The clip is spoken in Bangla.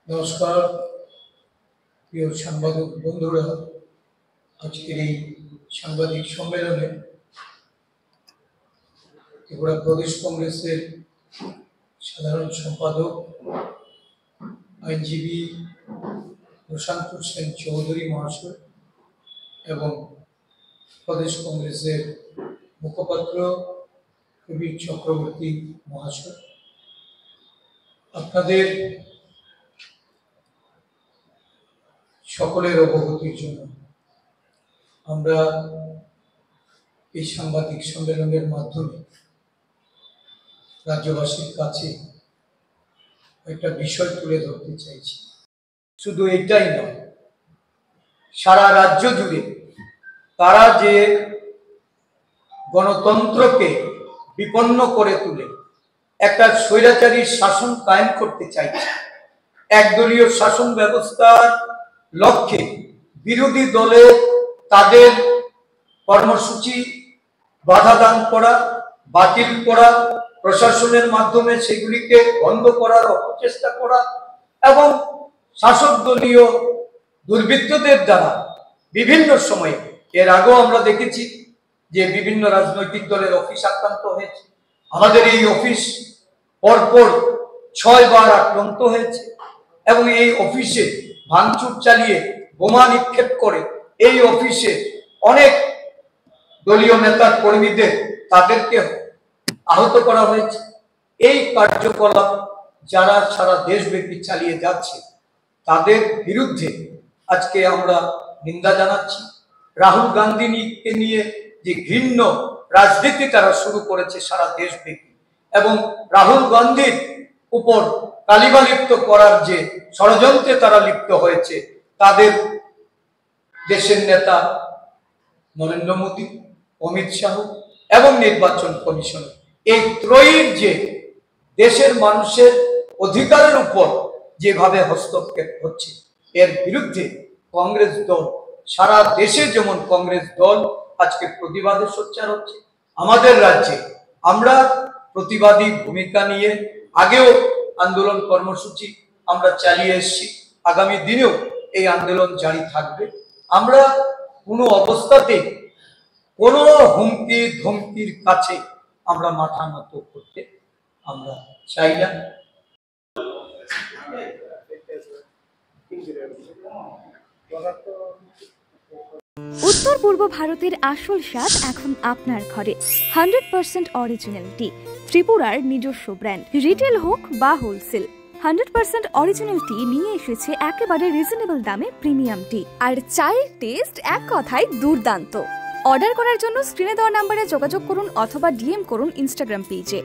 নমস্কার প্রিয় সাংবাদিক বন্ধুরা, আজকের এই সাংবাদিক সম্মেলনে ত্রিপুরা প্রদেশ কংগ্রেসের সাধারণ সম্পাদক আইনজীবী প্রশান্ত সেন চৌধুরী মহাশয় এবং প্রদেশ কংগ্রেসের মুখপাত্র কবির চক্রবর্তী মহাশয়, আপনাদের সকলের অবগতির জন্য আমরা এই সাংবাদিক সম্মেলনের মাধ্যমে রাজ্যবাসীর কাছে একটা বিষয় তুলে ধরতে চাইছি। শুধু এটাই নয়, সারা রাজ্য জুড়ে তারা যে গণতন্ত্রকে বিপন্ন করে তুলে একটা স্বৈরাচারী শাসন কায়েম করতে চাইছে, একদলীয় শাসন ব্যবস্থার লক্ষ্যে বিরোধী দলে তাদের কর্মসূচি বাধা দান করা, বাতিল করা, প্রশাসনের মাধ্যমে সেগুলিকে বন্ধ করার অপচেষ্টা করা এবং শাসক দলীয় দুর্বৃত্তদের দ্বারা বিভিন্ন সময়ে, এর আগেও আমরা দেখেছি যে বিভিন্ন রাজনৈতিক দলের অফিস আক্রান্ত হয়েছে। আমাদের এই অফিস পরপর 6 বার আক্রান্ত হয়েছে এবং এই অফিসে ভাঙচুর চালিয়ে বোমা নিক্ষেপ করে এই অফিসে অনেক দলীয় নেতা কর্মীদের তাদেরকে আহত করা হয়েছে। এই কার্যকলাপ যারা সারা দেশব্যাপী চালিয়ে যাচ্ছে তাদের বিরুদ্ধে আজকে আমরা নিন্দা জানাচ্ছি। রাহুল গান্ধীকে নিয়ে যে ঘৃণ্য রাজনীতি তারা শুরু করেছে সারা দেশব্যাপী এবং রাহুল গান্ধীর উপর কালিমা লিপ্ত করার যে ষড়যন্ত্রে তারা লিপ্ত হয়েছে, তাদের দেশের নেতা নরেন্দ্র মোদী, অমিত শাহ এবং নির্বাচন কমিশন, এই ত্রয়ীর যে দেশের মানুষের অধিকারের উপর যেভাবে হস্তক্ষেপ হচ্ছে, এর বিরুদ্ধে কংগ্রেস দল সারা দেশে, যেমন কংগ্রেস দল আজকে প্রতিবাদে সোচ্চার হচ্ছে, আমাদের রাজ্যে আমরা প্রতিবাদী ভূমিকা নিয়ে আগেও আন্দোলন কর্মসূচি আমরা চালিয়ে এসেছি, আগামী দিনেও এই আন্দোলন জারি থাকবে। আমরা কোনো অবস্থাতে কোনো হুমকি ধমকির কাছে আমরা মাথা নত করতে আমরা চাই না। উত্তর পূর্ব ভারতের আসল স্বাদ এখন আপনার ঘরে। 100% অরিজিনালিটি, ত্রিপুরার নিজস্ব ব্র্যান্ড, রিটেল হোক বা হোলসেল, 100% অরিজিনালিটি নিয়ে এসেছে একেবারে রিজনেবল দামে প্রিমিয়াম টি। আর চায়ের টেস্ট এক কথায় দুর্দান্ত। অর্ডার করার জন্য স্ক্রিনে দেওয়া নাম্বারে যোগাযোগ করুন অথবা ডিএম করুন ইনস্টাগ্রাম পেজে।